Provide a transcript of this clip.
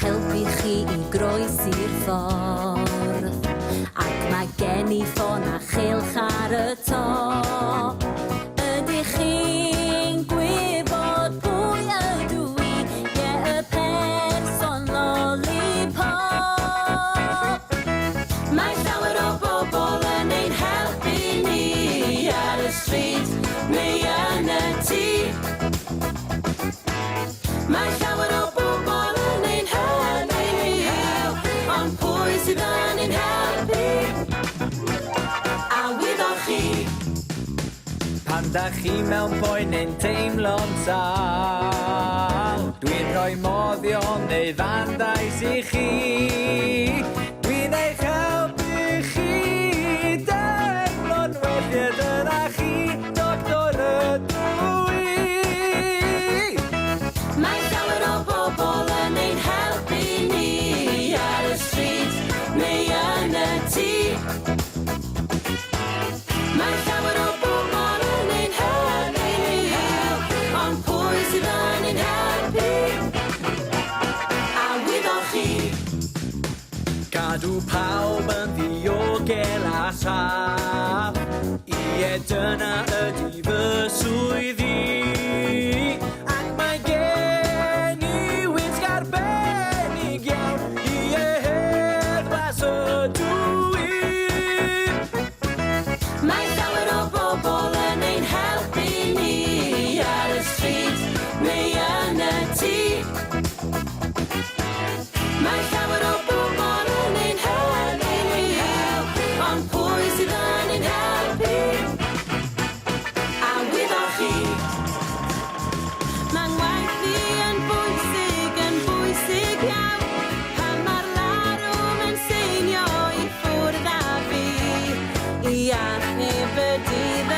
helpu chi i groesi'r ffordd. Ac mae gen I ffôn a chylch ar y to. Ydych chi'n gwybod pwy ydw I? Ie, y person lollipop. Mae llawer o bobl yn ein helpu ni ar y stryd neu yn y tŷ. Mae llawer o bobl yn ein helpu ni, ond pwy sydd yn ein helpu? A wyddoch chi? Pan dach chi mewn poen neu'n teimlo'n sal, dwi'n rhoi moddion neu fandais I chi. Dwi'n eich helpu chi, deimlo'n weddiad yna chi, doctor ydw I. Mae llawer o bobl yn ein helpu ni ar y stryd neu yn y tŷ. Mae llawer o bobl yn ein helpu ni, ond pwy sydd yn ein helpu? A wyddoch chi? Cadw pawb yn ddiogel a saff, Ie, dyna ydi fy swydd I. Ac mae gen I wisg arbennig iawn, Ie, heddwas ydw I. Mae llawer o bobl yn ein helpu ni ar y stryd neu yn y tŷ. Mae llawer o bobl yn ein helpu ni, ond pwy sydd yn ein helpu? A wyddoch chi? Mae ngwaith fi yn bwysig iawn, pan mae'r larwm yn seinio I ffwrdd â fi, I achub y dydd